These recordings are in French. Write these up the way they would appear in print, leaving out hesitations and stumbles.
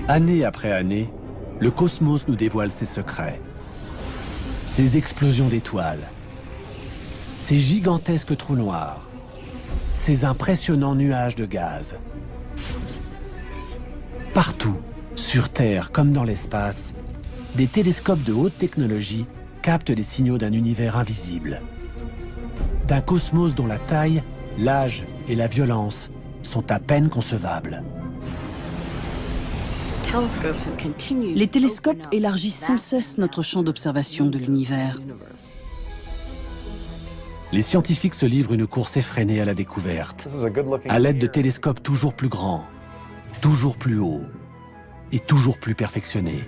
Année après année, le cosmos nous dévoile ses secrets. Ses explosions d'étoiles, ses gigantesques trous noirs, ses impressionnants nuages de gaz. Partout, sur Terre comme dans l'espace, des télescopes de haute technologie captent les signaux d'un univers invisible. D'un cosmos dont la taille, l'âge et la violence sont à peine concevables. Les télescopes élargissent sans cesse notre champ d'observation de l'univers. Les scientifiques se livrent une course effrénée à la découverte, à l'aide de télescopes toujours plus grands, toujours plus hauts et toujours plus perfectionnés.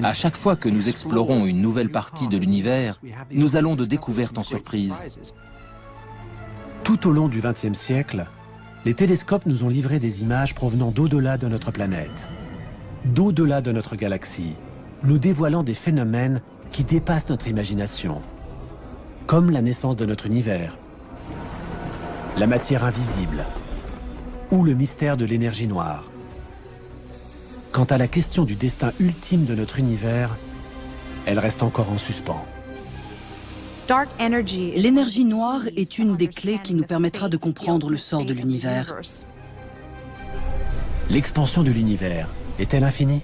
À chaque fois que nous explorons une nouvelle partie de l'univers, nous allons de découverte en surprise. Tout au long du XXe siècle, les télescopes nous ont livré des images provenant d'au-delà de notre planète, d'au-delà de notre galaxie, nous dévoilant des phénomènes qui dépassent notre imagination, comme la naissance de notre univers, la matière invisible ou le mystère de l'énergie noire. Quant à la question du destin ultime de notre univers, elle reste encore en suspens. L'énergie noire est une des clés qui nous permettra de comprendre le sort de l'univers. L'expansion de l'univers est-elle infinie?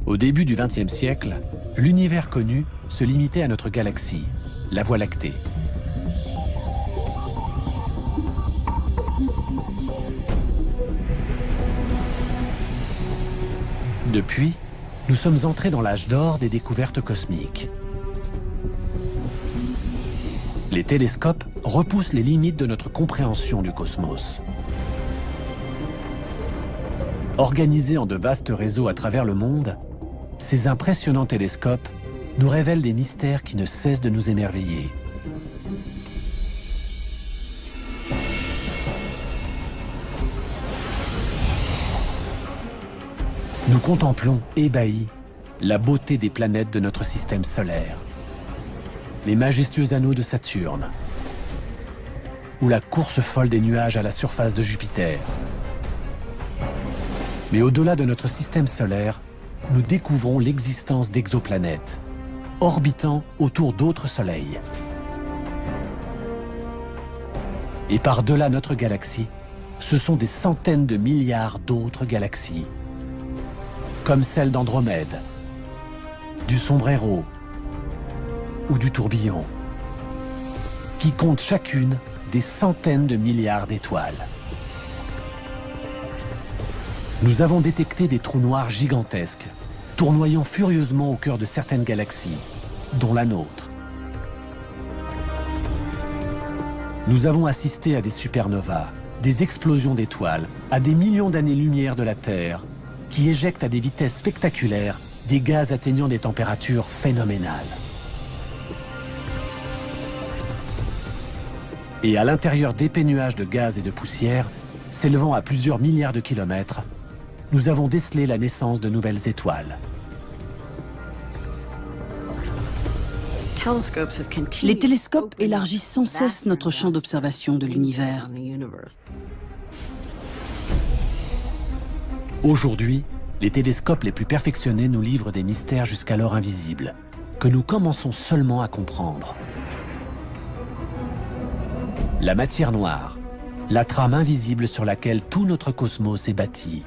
Au début du XXe siècle, l'univers connu se limitait à notre galaxie, la Voie lactée. Depuis, nous sommes entrés dans l'âge d'or des découvertes cosmiques. Les télescopes repoussent les limites de notre compréhension du cosmos. Organisés en de vastes réseaux à travers le monde, ces impressionnants télescopes nous révèlent des mystères qui ne cessent de nous émerveiller. Nous contemplons, ébahis, la beauté des planètes de notre système solaire, les majestueux anneaux de Saturne, ou la course folle des nuages à la surface de Jupiter. Mais au-delà de notre système solaire, nous découvrons l'existence d'exoplanètes, orbitant autour d'autres soleils. Et par-delà notre galaxie, ce sont des centaines de milliards d'autres galaxies, comme celle d'Andromède, du Sombrero ou du Tourbillon, qui comptent chacune des centaines de milliards d'étoiles. Nous avons détecté des trous noirs gigantesques, tournoyant furieusement au cœur de certaines galaxies, dont la nôtre. Nous avons assisté à des supernovas, des explosions d'étoiles, à des millions d'années-lumière de la Terre, qui éjectent à des vitesses spectaculaires des gaz atteignant des températures phénoménales. Et à l'intérieur d'épais nuages de gaz et de poussière, s'élevant à plusieurs milliards de kilomètres, nous avons décelé la naissance de nouvelles étoiles. Les télescopes élargissent sans cesse notre champ d'observation de l'univers. Aujourd'hui, les télescopes les plus perfectionnés nous livrent des mystères jusqu'alors invisibles, que nous commençons seulement à comprendre. La matière noire, la trame invisible sur laquelle tout notre cosmos est bâti.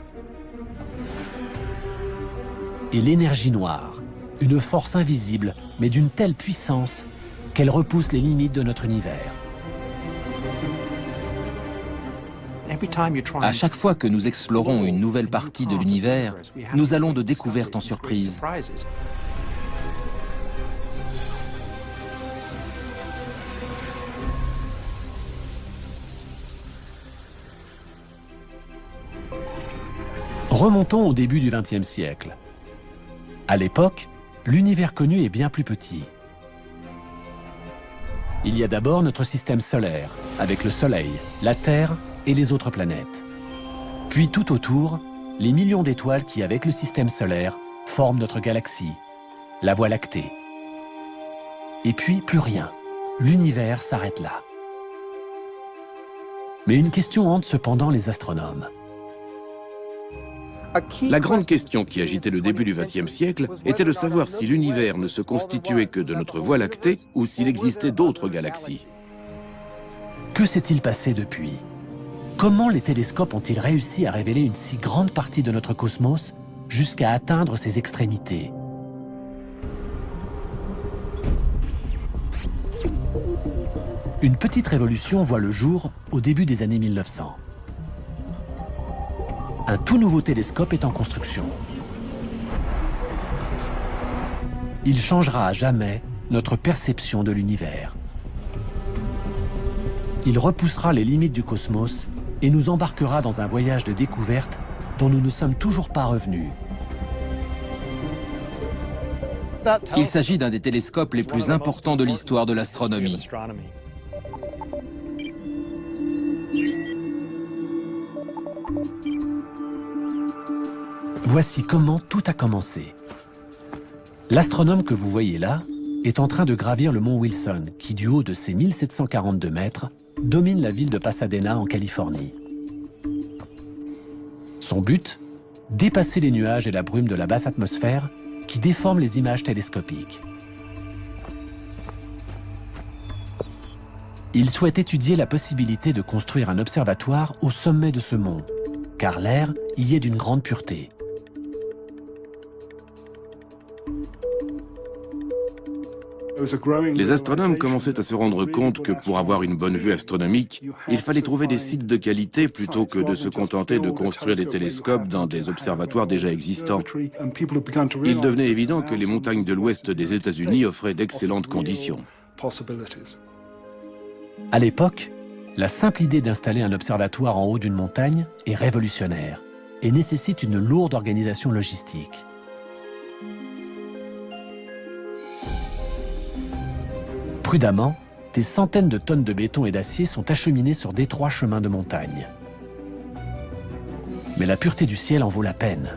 Et l'énergie noire, une force invisible, mais d'une telle puissance qu'elle repousse les limites de notre univers. À chaque fois que nous explorons une nouvelle partie de l'univers, nous allons de découverte en surprise. Remontons au début du XXe siècle. À l'époque, l'univers connu est bien plus petit. Il y a d'abord notre système solaire, avec le Soleil, la Terre et les autres planètes. Puis tout autour, les millions d'étoiles qui, avec le système solaire, forment notre galaxie, la Voie lactée. Et puis, plus rien. L'univers s'arrête là. Mais une question hante cependant les astronomes. La grande question qui agitait le début du XXe siècle était de savoir si l'univers ne se constituait que de notre Voie lactée ou s'il existait d'autres galaxies. Que s'est-il passé depuis? Comment les télescopes ont-ils réussi à révéler une si grande partie de notre cosmos jusqu'à atteindre ses extrémités? Une petite révolution voit le jour au début des années 1900. Un tout nouveau télescope est en construction. Il changera à jamais notre perception de l'univers. Il repoussera les limites du cosmos et nous embarquera dans un voyage de découverte dont nous ne sommes toujours pas revenus. Il s'agit d'un des télescopes les plus importants de l'histoire de l'astronomie. Voici comment tout a commencé. L'astronome que vous voyez là est en train de gravir le mont Wilson, qui du haut de ses 1742 mètres, domine la ville de Pasadena en Californie. Son but? Dépasser les nuages et la brume de la basse atmosphère qui déforment les images télescopiques. Il souhaite étudier la possibilité de construire un observatoire au sommet de ce mont, car l'air y est d'une grande pureté. Les astronomes commençaient à se rendre compte que pour avoir une bonne vue astronomique, il fallait trouver des sites de qualité plutôt que de se contenter de construire des télescopes dans des observatoires déjà existants. Il devenait évident que les montagnes de l'ouest des États-Unis offraient d'excellentes conditions. À l'époque, la simple idée d'installer un observatoire en haut d'une montagne est révolutionnaire et nécessite une lourde organisation logistique. Prudemment, des centaines de tonnes de béton et d'acier sont acheminées sur d'étroits chemins de montagne. Mais la pureté du ciel en vaut la peine.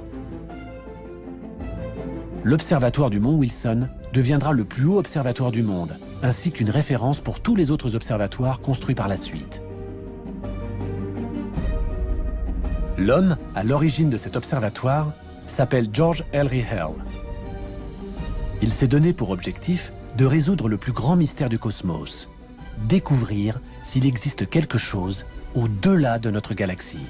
L'observatoire du mont Wilson deviendra le plus haut observatoire du monde, ainsi qu'une référence pour tous les autres observatoires construits par la suite. L'homme à l'origine de cet observatoire s'appelle George Ellery Hale. Il s'est donné pour objectif de résoudre le plus grand mystère du cosmos, découvrir s'il existe quelque chose au-delà de notre galaxie.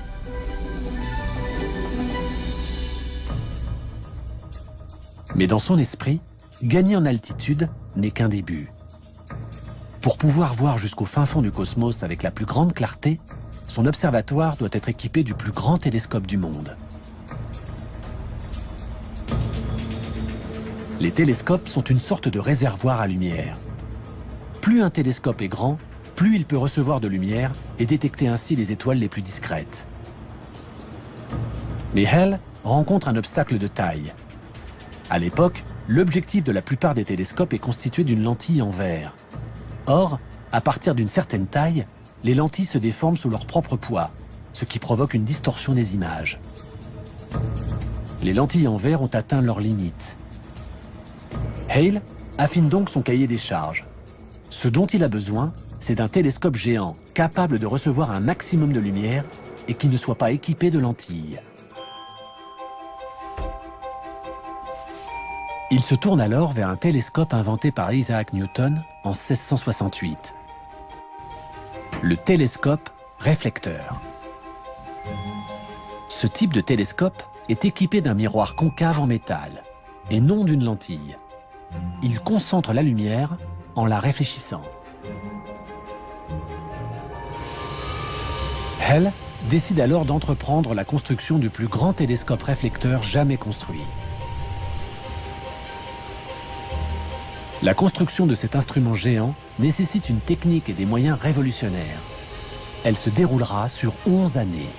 Mais dans son esprit, gagner en altitude n'est qu'un début. Pour pouvoir voir jusqu'au fin fond du cosmos avec la plus grande clarté, son observatoire doit être équipé du plus grand télescope du monde. Les télescopes sont une sorte de réservoir à lumière. Plus un télescope est grand, plus il peut recevoir de lumière et détecter ainsi les étoiles les plus discrètes. Mais Hale rencontre un obstacle de taille. À l'époque, l'objectif de la plupart des télescopes est constitué d'une lentille en verre. Or, à partir d'une certaine taille, les lentilles se déforment sous leur propre poids, ce qui provoque une distorsion des images. Les lentilles en verre ont atteint leurs limites. Hale affine donc son cahier des charges. Ce dont il a besoin, c'est d'un télescope géant, capable de recevoir un maximum de lumière et qui ne soit pas équipé de lentilles. Il se tourne alors vers un télescope inventé par Isaac Newton en 1668. Le télescope réflecteur. Ce type de télescope est équipé d'un miroir concave en métal, et non d'une lentille. Il concentre la lumière en la réfléchissant. Hale décide alors d'entreprendre la construction du plus grand télescope réflecteur jamais construit. La construction de cet instrument géant nécessite une technique et des moyens révolutionnaires. Elle se déroulera sur 11 années.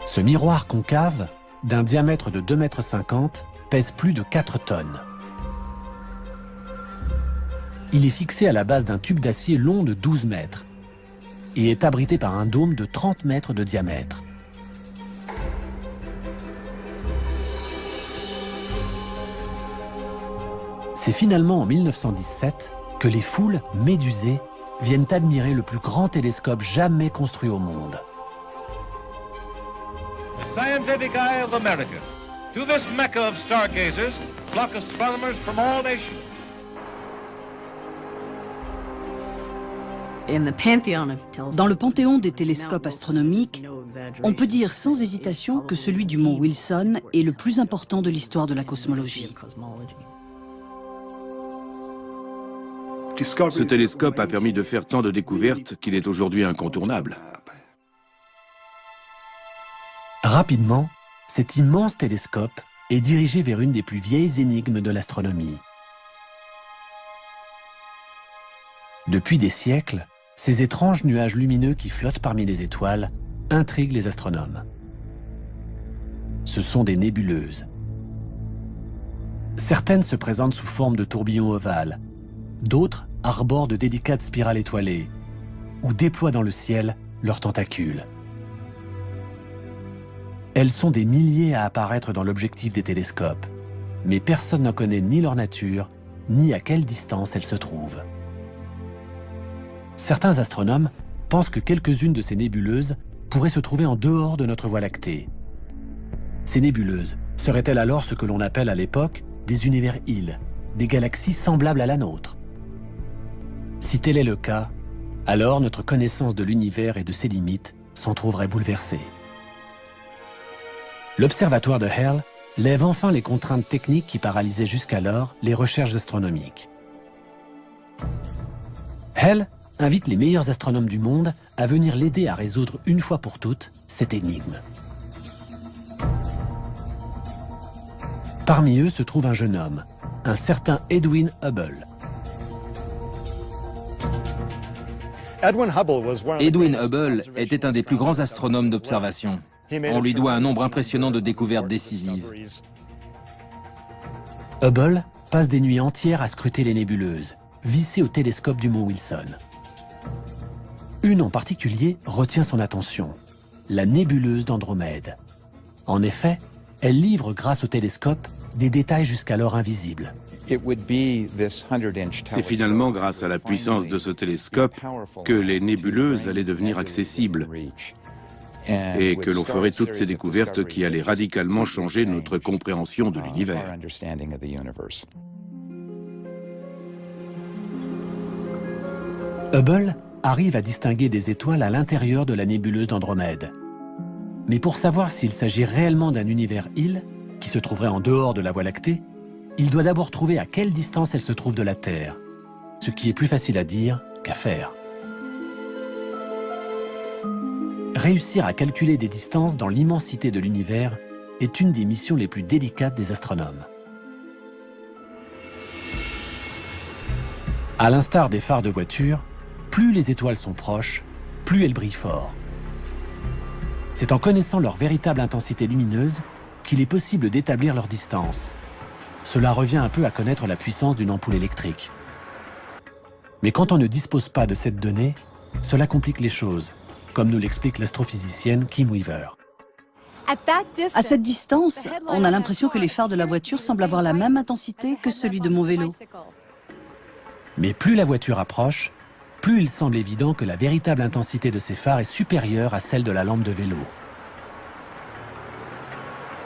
Ce miroir concave, d'un diamètre de 2,50 m, pèse plus de 4 tonnes. Il est fixé à la base d'un tube d'acier long de 12 mètres et est abrité par un dôme de 30 mètres de diamètre. C'est finalement en 1917 que les foules médusées viennent admirer le plus grand télescope jamais construit au monde. The scientific eye of America. To this mecca of stargazers flock astronomers from all nations. Dans le panthéon des télescopes astronomiques, on peut dire sans hésitation que celui du mont Wilson est le plus important de l'histoire de la cosmologie. Ce télescope a permis de faire tant de découvertes qu'il est aujourd'hui incontournable. Rapidement, cet immense télescope est dirigé vers une des plus vieilles énigmes de l'astronomie. Depuis des siècles, ces étranges nuages lumineux qui flottent parmi les étoiles intriguent les astronomes. Ce sont des nébuleuses. Certaines se présentent sous forme de tourbillons ovales, d'autres arborent de délicates spirales étoilées ou déploient dans le ciel leurs tentacules. Elles sont des milliers à apparaître dans l'objectif des télescopes, mais personne n'en connaît ni leur nature, ni à quelle distance elles se trouvent. Certains astronomes pensent que quelques-unes de ces nébuleuses pourraient se trouver en dehors de notre Voie lactée. Ces nébuleuses seraient-elles alors ce que l'on appelle à l'époque des univers-îles, des galaxies semblables à la nôtre? Si tel est le cas, alors notre connaissance de l'univers et de ses limites s'en trouverait bouleversée. L'observatoire de Hale lève enfin les contraintes techniques qui paralysaient jusqu'alors les recherches astronomiques. Hale invite les meilleurs astronomes du monde à venir l'aider à résoudre une fois pour toutes cette énigme. Parmi eux se trouve un jeune homme, un certain Edwin Hubble. Edwin Hubble était un des plus grands astronomes d'observation. On lui doit un nombre impressionnant de découvertes décisives. Hubble passe des nuits entières à scruter les nébuleuses, vissées au télescope du mont Wilson. Une en particulier retient son attention, la nébuleuse d'Andromède. En effet, elle livre grâce au télescope des détails jusqu'alors invisibles. C'est finalement grâce à la puissance de ce télescope que les nébuleuses allaient devenir accessibles et que l'on ferait toutes ces découvertes qui allaient radicalement changer notre compréhension de l'univers. Hubble arrive à distinguer des étoiles à l'intérieur de la nébuleuse d'Andromède. Mais pour savoir s'il s'agit réellement d'un univers-île, qui se trouverait en dehors de la Voie lactée, il doit d'abord trouver à quelle distance elle se trouve de la Terre, ce qui est plus facile à dire qu'à faire. Réussir à calculer des distances dans l'immensité de l'univers est une des missions les plus délicates des astronomes. À l'instar des phares de voiture, plus les étoiles sont proches, plus elles brillent fort. C'est en connaissant leur véritable intensité lumineuse qu'il est possible d'établir leur distance. Cela revient un peu à connaître la puissance d'une ampoule électrique. Mais quand on ne dispose pas de cette donnée, cela complique les choses, comme nous l'explique l'astrophysicienne Kim Weaver. À cette distance, on a l'impression que les phares de la voiture semblent avoir la même intensité que celui de mon vélo. Mais plus la voiture approche, plus il semble évident que la véritable intensité de ces phares est supérieure à celle de la lampe de vélo.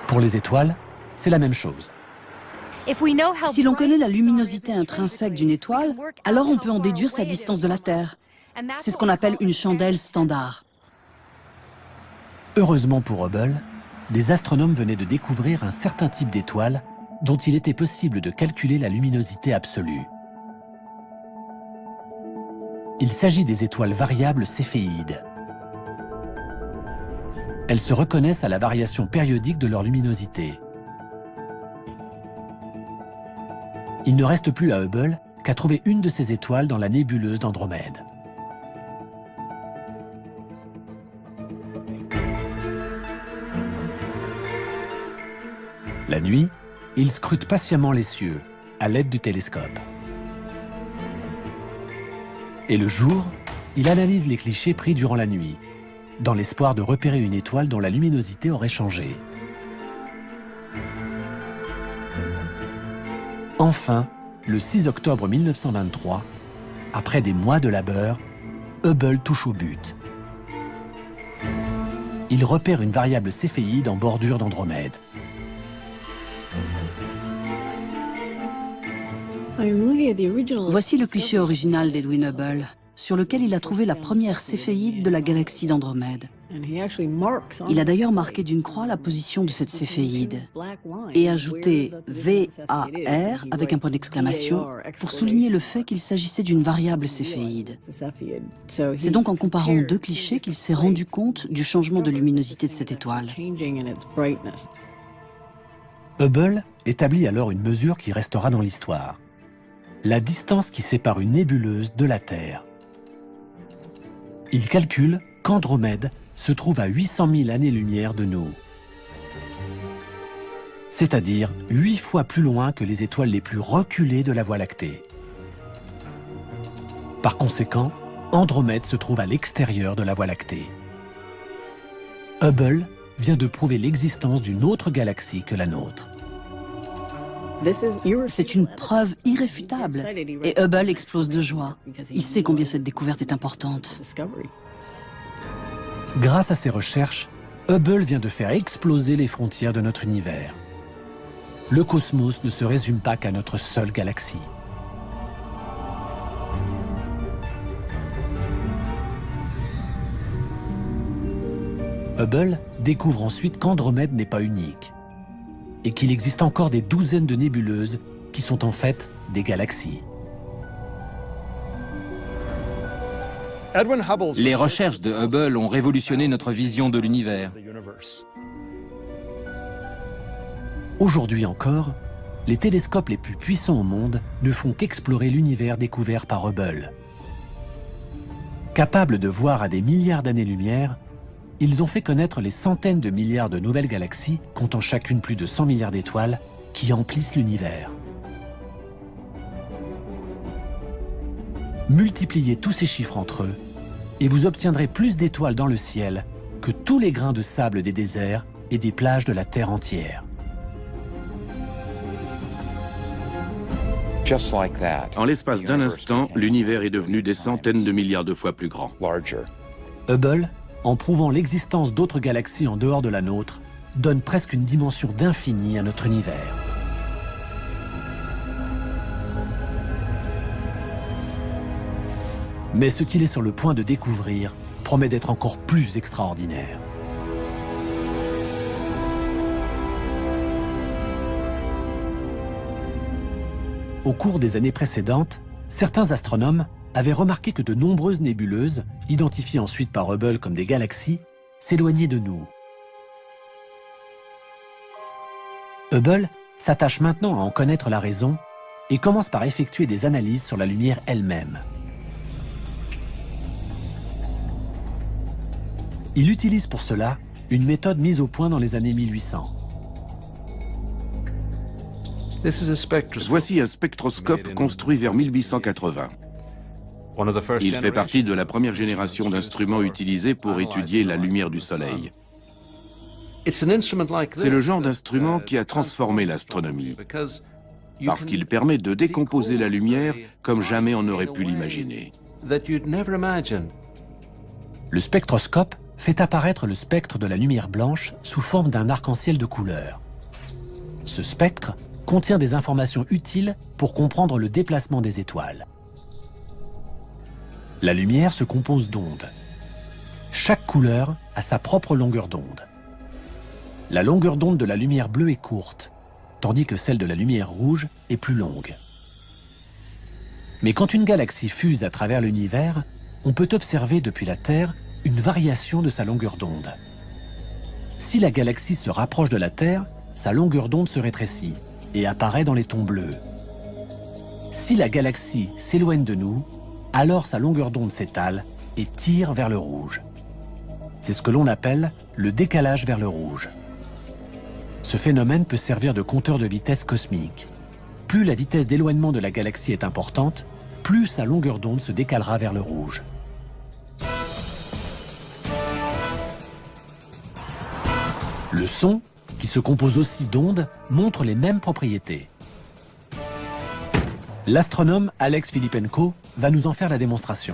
Pour les étoiles, c'est la même chose. Si l'on connaît la luminosité intrinsèque d'une étoile, alors on peut en déduire sa distance de la Terre. C'est ce qu'on appelle une chandelle standard. Heureusement pour Hubble, des astronomes venaient de découvrir un certain type d'étoile dont il était possible de calculer la luminosité absolue. Il s'agit des étoiles variables céphéides. Elles se reconnaissent à la variation périodique de leur luminosité. Il ne reste plus à Hubble qu'à trouver une de ces étoiles dans la nébuleuse d'Andromède. La nuit, il scrute patiemment les cieux, à l'aide du télescope. Et le jour, il analyse les clichés pris durant la nuit, dans l'espoir de repérer une étoile dont la luminosité aurait changé. Enfin, le 6 octobre 1923, après des mois de labeur, Hubble touche au but. Il repère une variable céphéide en bordure d'Andromède. Voici le cliché original d'Edwin Hubble, sur lequel il a trouvé la première céphéide de la galaxie d'Andromède. Il a d'ailleurs marqué d'une croix la position de cette céphéide et ajouté VAR avec un point d'exclamation pour souligner le fait qu'il s'agissait d'une variable céphéide. C'est donc en comparant deux clichés qu'il s'est rendu compte du changement de luminosité de cette étoile. Hubble établit alors une mesure qui restera dans l'histoire. La distance qui sépare une nébuleuse de la Terre. Il calcule qu'Andromède se trouve à 800 000 années-lumière de nous. C'est-à-dire 8 fois plus loin que les étoiles les plus reculées de la Voie lactée. Par conséquent, Andromède se trouve à l'extérieur de la Voie lactée. Hubble vient de prouver l'existence d'une autre galaxie que la nôtre. C'est une preuve irréfutable et Hubble explose de joie. Il sait combien cette découverte est importante. Grâce à ses recherches, Hubble vient de faire exploser les frontières de notre univers. Le cosmos ne se résume pas qu'à notre seule galaxie. Hubble découvre ensuite qu'Andromède n'est pas unique et qu'il existe encore des douzaines de nébuleuses qui sont en fait des galaxies. Les recherches de Hubble ont révolutionné notre vision de l'univers. Aujourd'hui encore, les télescopes les plus puissants au monde ne font qu'explorer l'univers découvert par Hubble. Capables de voir à des milliards d'années-lumière, ils ont fait connaître les centaines de milliards de nouvelles galaxies, comptant chacune plus de 100 milliards d'étoiles, qui emplissent l'univers. Multipliez tous ces chiffres entre eux, et vous obtiendrez plus d'étoiles dans le ciel que tous les grains de sable des déserts et des plages de la Terre entière. En l'espace d'un instant, l'univers est devenu des centaines de milliards de fois plus grand. Hubble, en prouvant l'existence d'autres galaxies en dehors de la nôtre, donne presque une dimension d'infini à notre univers. Mais ce qu'il est sur le point de découvrir promet d'être encore plus extraordinaire. Au cours des années précédentes, certains astronomes avaient remarqué que de nombreuses nébuleuses, identifiées ensuite par Hubble comme des galaxies, s'éloignaient de nous. Hubble s'attache maintenant à en connaître la raison et commence par effectuer des analyses sur la lumière elle-même. Il utilise pour cela une méthode mise au point dans les années 1800. Voici un spectroscope construit vers 1880. Il fait partie de la première génération d'instruments utilisés pour étudier la lumière du Soleil. C'est le genre d'instrument qui a transformé l'astronomie, parce qu'il permet de décomposer la lumière comme jamais on n'aurait pu l'imaginer. Le spectroscope fait apparaître le spectre de la lumière blanche sous forme d'un arc-en-ciel de couleurs. Ce spectre contient des informations utiles pour comprendre le déplacement des étoiles. La lumière se compose d'ondes. Chaque couleur a sa propre longueur d'onde. La longueur d'onde de la lumière bleue est courte, tandis que celle de la lumière rouge est plus longue. Mais quand une galaxie fuse à travers l'univers, on peut observer depuis la Terre une variation de sa longueur d'onde. Si la galaxie se rapproche de la Terre, sa longueur d'onde se rétrécit et apparaît dans les tons bleus. Si la galaxie s'éloigne de nous, alors sa longueur d'onde s'étale et tire vers le rouge. C'est ce que l'on appelle le décalage vers le rouge. Ce phénomène peut servir de compteur de vitesse cosmique. Plus la vitesse d'éloignement de la galaxie est importante, plus sa longueur d'onde se décalera vers le rouge. Le son, qui se compose aussi d'ondes, montre les mêmes propriétés. L'astronome Alex Filippenko va nous en faire la démonstration.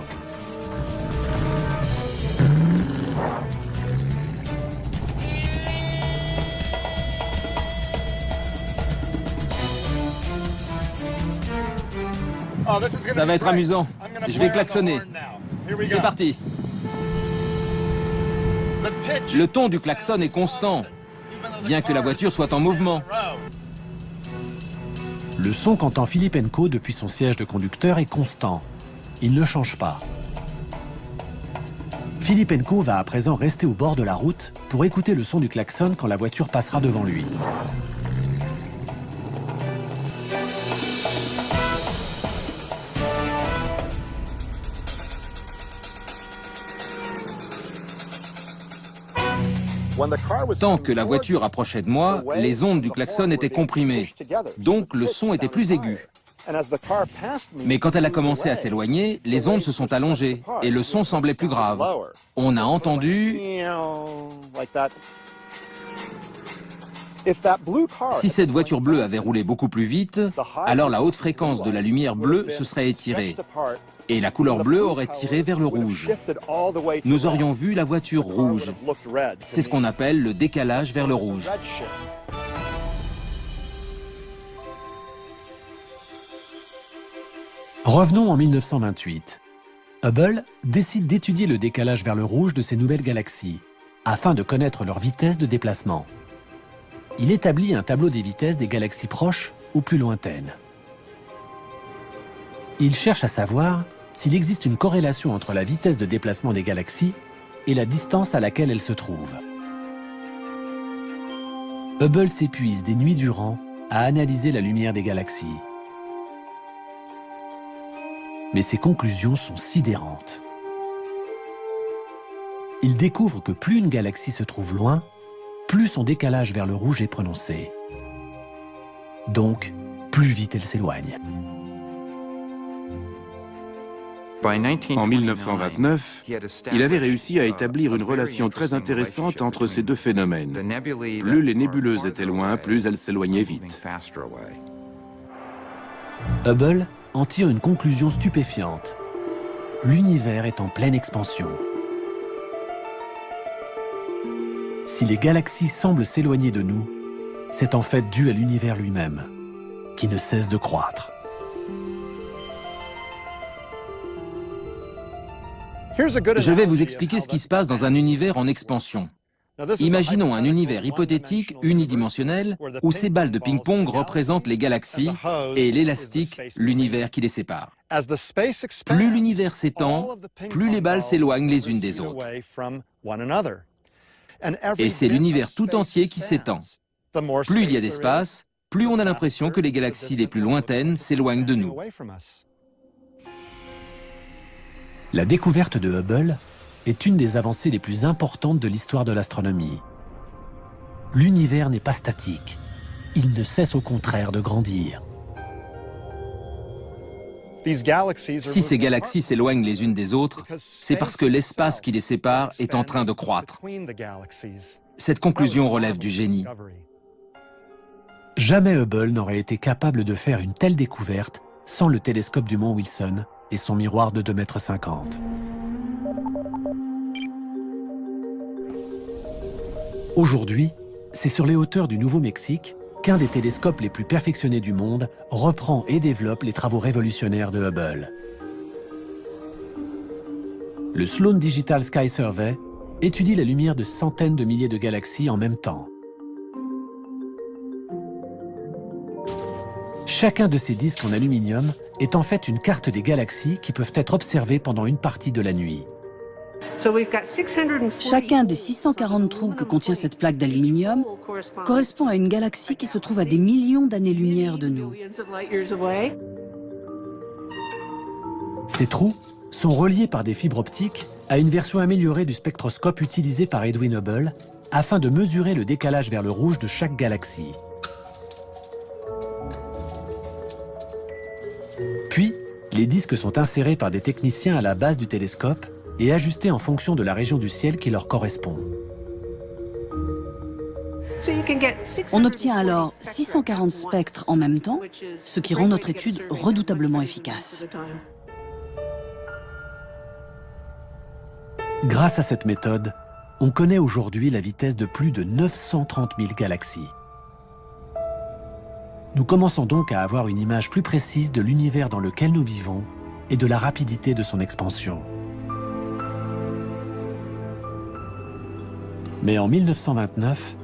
Ça va être amusant. Je vais klaxonner. C'est parti. Le ton du klaxon est constant, bien que la voiture soit en mouvement. Le son qu'entend Filippenko depuis son siège de conducteur est constant. Il ne change pas. Filippenko va à présent rester au bord de la route pour écouter le son du klaxon quand la voiture passera devant lui. Tant que la voiture approchait de moi, les ondes du klaxon étaient comprimées, donc le son était plus aigu. Mais quand elle a commencé à s'éloigner, les ondes se sont allongées et le son semblait plus grave. On a entendu... Si cette voiture bleue avait roulé beaucoup plus vite, alors la haute fréquence de la lumière bleue se serait étirée et la couleur bleue aurait tiré vers le rouge. Nous aurions vu la voiture rouge. C'est ce qu'on appelle le décalage vers le rouge. Revenons en 1928. Hubble décide d'étudier le décalage vers le rouge de ces nouvelles galaxies, afin de connaître leur vitesse de déplacement. Il établit un tableau des vitesses des galaxies proches ou plus lointaines. Il cherche à savoir s'il existe une corrélation entre la vitesse de déplacement des galaxies et la distance à laquelle elles se trouvent. Hubble s'épuise des nuits durant à analyser la lumière des galaxies. Mais ses conclusions sont sidérantes. Il découvre que plus une galaxie se trouve loin, plus son décalage vers le rouge est prononcé. Donc, plus vite elle s'éloigne. En 1929, il avait réussi à établir une relation très intéressante entre ces deux phénomènes. Plus les nébuleuses étaient loin, plus elles s'éloignaient vite. Hubble en tire une conclusion stupéfiante. L'univers est en pleine expansion. Si les galaxies semblent s'éloigner de nous, c'est en fait dû à l'univers lui-même, qui ne cesse de croître. Je vais vous expliquer ce qui se passe dans un univers en expansion. Imaginons un univers hypothétique unidimensionnel où ces balles de ping-pong représentent les galaxies et l'élastique, l'univers qui les sépare. Plus l'univers s'étend, plus les balles s'éloignent les unes des autres. Et c'est l'univers tout entier qui s'étend. Plus il y a d'espace, plus on a l'impression que les galaxies les plus lointaines s'éloignent de nous. La découverte de Hubble est une des avancées les plus importantes de l'histoire de l'astronomie. L'univers n'est pas statique. Il ne cesse au contraire de grandir. Si ces galaxies s'éloignent les unes des autres, c'est parce que l'espace qui les sépare est en train de croître. Cette conclusion relève du génie. Jamais Hubble n'aurait été capable de faire une telle découverte sans le télescope du mont Wilson et son miroir de 2,50 m. Aujourd'hui, c'est sur les hauteurs du Nouveau-Mexique qu'un des télescopes les plus perfectionnés du monde reprend et développe les travaux révolutionnaires de Hubble. Le Sloan Digital Sky Survey étudie la lumière de centaines de milliers de galaxies en même temps. Chacun de ces disques en aluminium est en fait une carte des galaxies qui peuvent être observées pendant une partie de la nuit. Chacun des 640 trous que contient cette plaque d'aluminium correspond à une galaxie qui se trouve à des millions d'années-lumière de nous. Ces trous sont reliés par des fibres optiques à une version améliorée du spectroscope utilisé par Edwin Hubble afin de mesurer le décalage vers le rouge de chaque galaxie. Puis, les disques sont insérés par des techniciens à la base du télescope et ajustés en fonction de la région du ciel qui leur correspond. On obtient alors 640 spectres en même temps, ce qui rend notre étude redoutablement efficace. Grâce à cette méthode, on connaît aujourd'hui la vitesse de plus de 930 000 galaxies. Nous commençons donc à avoir une image plus précise de l'univers dans lequel nous vivons et de la rapidité de son expansion. Mais en 1929,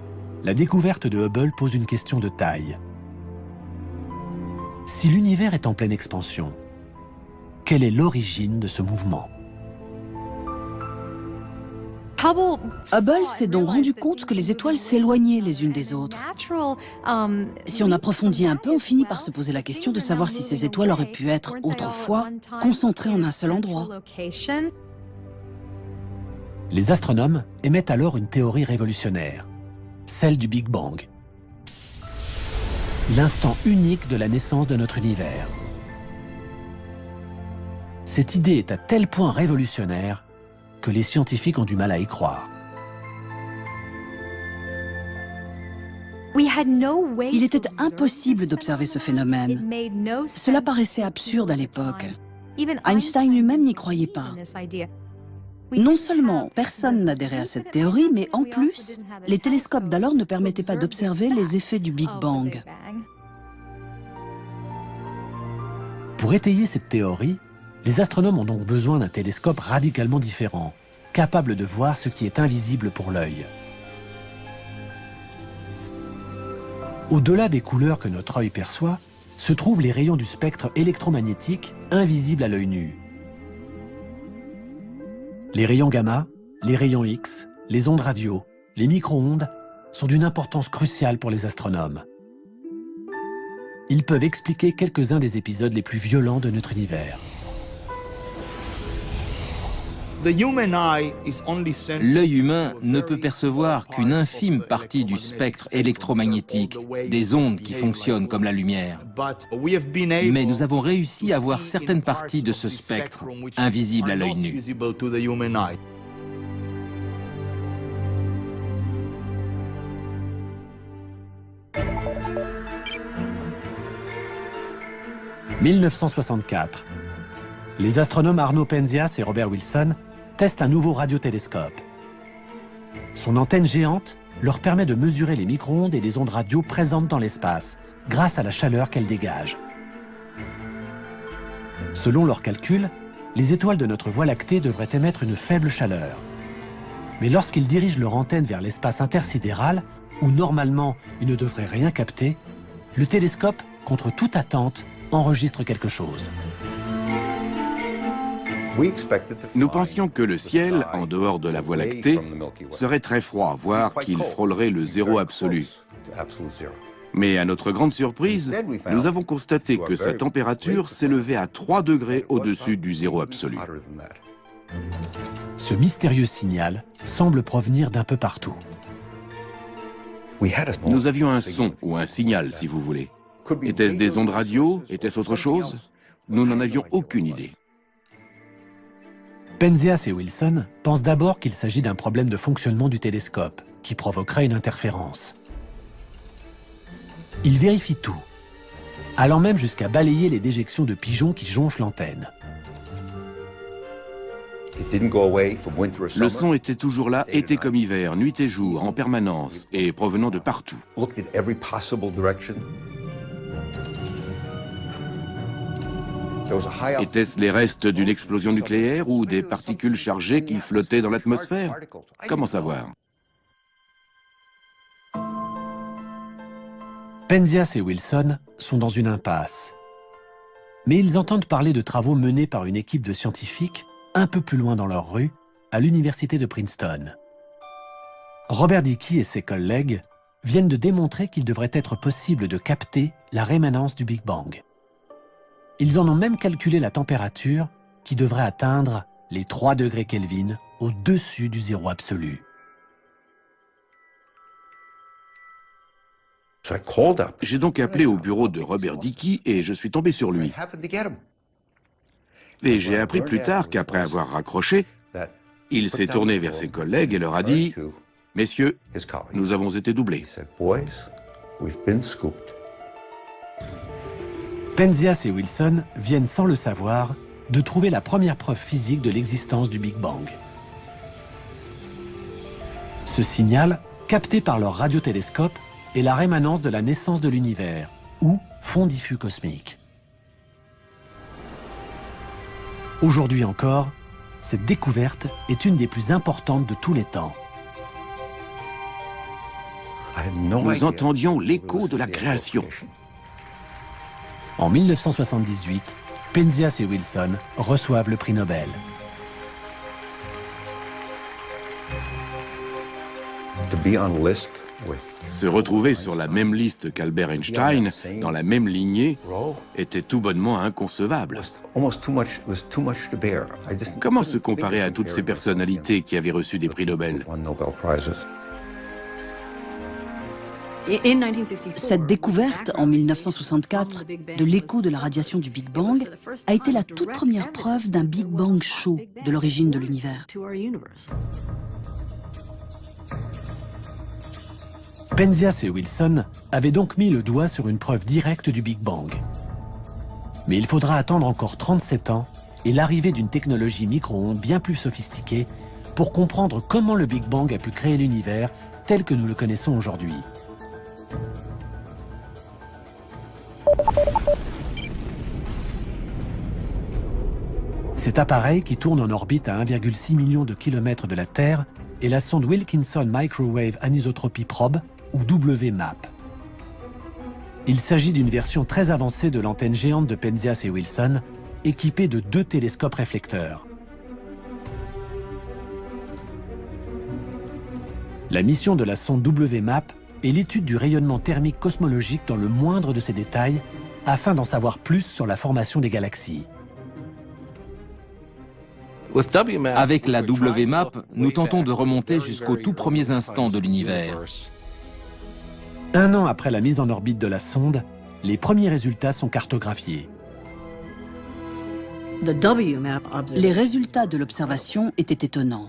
la découverte de Hubble pose une question de taille. Si l'univers est en pleine expansion, quelle est l'origine de ce mouvement ? Hubble s'est donc rendu compte que les étoiles s'éloignaient les unes des autres. Si on approfondit un peu, on finit par se poser la question de savoir si ces étoiles auraient pu être autrefois concentrées en un seul endroit. Les astronomes émettent alors une théorie révolutionnaire, celle du Big Bang. L'instant unique de la naissance de notre univers. Cette idée est à tel point révolutionnaire que les scientifiques ont du mal à y croire. Il était impossible d'observer ce phénomène. Cela paraissait absurde à l'époque. Einstein lui-même n'y croyait pas. Non seulement personne n'adhérait à cette théorie, mais en plus, les télescopes d'alors ne permettaient pas d'observer les effets du Big Bang. Pour étayer cette théorie, les astronomes ont donc besoin d'un télescope radicalement différent, capable de voir ce qui est invisible pour l'œil. Au-delà des couleurs que notre œil perçoit, se trouvent les rayons du spectre électromagnétique invisibles à l'œil nu. Les rayons gamma, les rayons X, les ondes radio, les micro-ondes sont d'une importance cruciale pour les astronomes. Ils peuvent expliquer quelques-uns des épisodes les plus violents de notre univers. L'œil humain ne peut percevoir qu'une infime partie du spectre électromagnétique, des ondes qui fonctionnent comme la lumière. Mais nous avons réussi à voir certaines parties de ce spectre, invisibles à l'œil nu. « 1964. Les astronomes Arno Penzias et Robert Wilson testent un nouveau radiotélescope. Son antenne géante leur permet de mesurer les micro-ondes et les ondes radio présentes dans l'espace, grâce à la chaleur qu'elles dégagent. Selon leurs calculs, les étoiles de notre Voie lactée devraient émettre une faible chaleur. Mais lorsqu'ils dirigent leur antenne vers l'espace intersidéral, où normalement ils ne devraient rien capter, le télescope, contre toute attente, enregistre quelque chose. Nous pensions que le ciel, en dehors de la Voie lactée, serait très froid, voire qu'il frôlerait le zéro absolu. Mais à notre grande surprise, nous avons constaté que sa température s'élevait à 3 degrés au-dessus du zéro absolu. Ce mystérieux signal semble provenir d'un peu partout. Nous avions un son ou un signal, si vous voulez. Était-ce des ondes radio? Était-ce autre chose? Nous n'en avions aucune idée. Penzias et Wilson pensent d'abord qu'il s'agit d'un problème de fonctionnement du télescope, qui provoquerait une interférence. Ils vérifient tout, allant même jusqu'à balayer les déjections de pigeons qui jonchent l'antenne. Le son était toujours là, été comme hiver, nuit et jour, en permanence, et provenant de partout. Étaient-ce les restes d'une explosion nucléaire ou des particules chargées qui flottaient dans l'atmosphère? Comment savoir? Penzias et Wilson sont dans une impasse. Mais ils entendent parler de travaux menés par une équipe de scientifiques un peu plus loin dans leur rue, à l'université de Princeton. Robert Dicke et ses collègues viennent de démontrer qu'il devrait être possible de capter la rémanence du Big Bang. Ils en ont même calculé la température qui devrait atteindre les 3 degrés Kelvin au-dessus du zéro absolu. J'ai donc appelé au bureau de Robert Dicke et je suis tombé sur lui. Et j'ai appris plus tard qu'après avoir raccroché, il s'est tourné vers ses collègues et leur a dit « Messieurs, nous avons été doublés. Penzias et Wilson viennent sans le savoir de trouver la première preuve physique de l'existence du Big Bang. Ce signal, capté par leur radiotélescope, est la rémanence de la naissance de l'univers, ou fond diffus cosmique. Aujourd'hui encore, cette découverte est une des plus importantes de tous les temps. Nous entendions l'écho de la création. En 1978, Penzias et Wilson reçoivent le prix Nobel. Se retrouver sur la même liste qu'Albert Einstein, dans la même lignée, était tout bonnement inconcevable. Comment se comparer à toutes ces personnalités qui avaient reçu des prix Nobel? Cette découverte, en 1964, de l'écho de la radiation du Big Bang, a été la toute première preuve d'un Big Bang chaud de l'origine de l'univers. Penzias et Wilson avaient donc mis le doigt sur une preuve directe du Big Bang. Mais il faudra attendre encore 37 ans et l'arrivée d'une technologie micro-ondes bien plus sophistiquée pour comprendre comment le Big Bang a pu créer l'univers tel que nous le connaissons aujourd'hui. Cet appareil, qui tourne en orbite à 1,6 million de kilomètres de la Terre, est la sonde Wilkinson Microwave Anisotropy Probe, ou WMAP. Il s'agit d'une version très avancée de l'antenne géante de Penzias et Wilson, équipée de 2 télescopes réflecteurs. La mission de la sonde WMAP est l'étude du rayonnement thermique cosmologique dans le moindre de ses détails, afin d'en savoir plus sur la formation des galaxies. Avec la WMAP, nous tentons de remonter jusqu'aux tout premiers instants de l'univers. 1 an après la mise en orbite de la sonde, les premiers résultats sont cartographiés. Les résultats de l'observation étaient étonnants.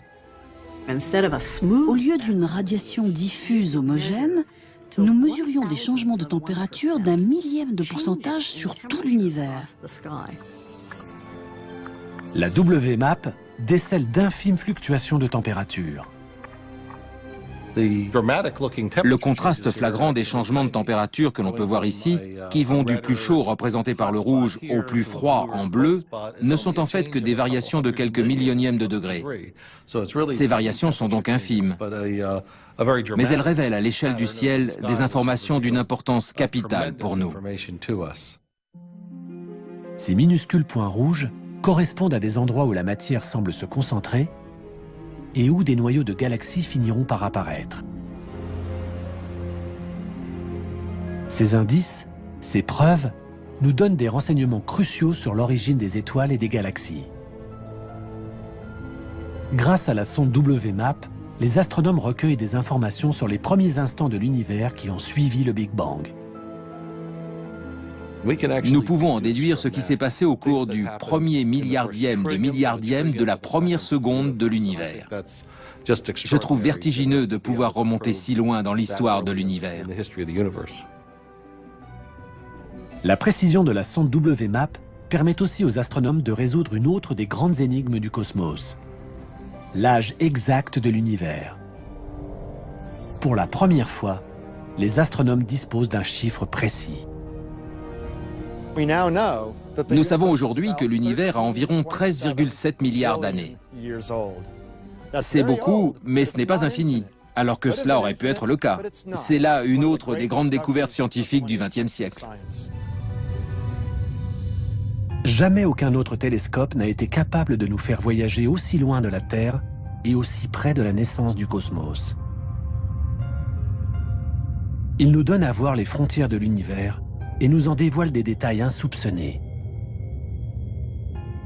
Au lieu d'une radiation diffuse homogène, nous mesurions des changements de température d'1 millième de pourcentage sur tout l'univers. La WMAP décèle d'infimes fluctuations de température. Le contraste flagrant des changements de température que l'on peut voir ici, qui vont du plus chaud représenté par le rouge au plus froid en bleu, ne sont en fait que des variations de quelques millionièmes de degrés. Ces variations sont donc infimes, mais elles révèlent à l'échelle du ciel des informations d'une importance capitale pour nous. Ces minuscules points rouges correspondent à des endroits où la matière semble se concentrer et où des noyaux de galaxies finiront par apparaître. Ces indices, ces preuves, nous donnent des renseignements cruciaux sur l'origine des étoiles et des galaxies. Grâce à la sonde WMAP, les astronomes recueillent des informations sur les premiers instants de l'univers qui ont suivi le Big Bang. Nous pouvons en déduire ce qui s'est passé au cours du premier milliardième de la première seconde de l'univers. Je trouve vertigineux de pouvoir remonter si loin dans l'histoire de l'univers. La précision de la sonde WMAP permet aussi aux astronomes de résoudre une autre des grandes énigmes du cosmos: l'âge exact de l'univers. Pour la première fois, les astronomes disposent d'un chiffre précis. Nous savons aujourd'hui que l'univers a environ 13,7 milliards d'années. C'est beaucoup, mais ce n'est pas infini, alors que cela aurait pu être le cas. C'est là une autre des grandes découvertes scientifiques du XXe siècle. Jamais aucun autre télescope n'a été capable de nous faire voyager aussi loin de la Terre et aussi près de la naissance du cosmos. Il nous donne à voir les frontières de l'univers et nous en dévoile des détails insoupçonnés.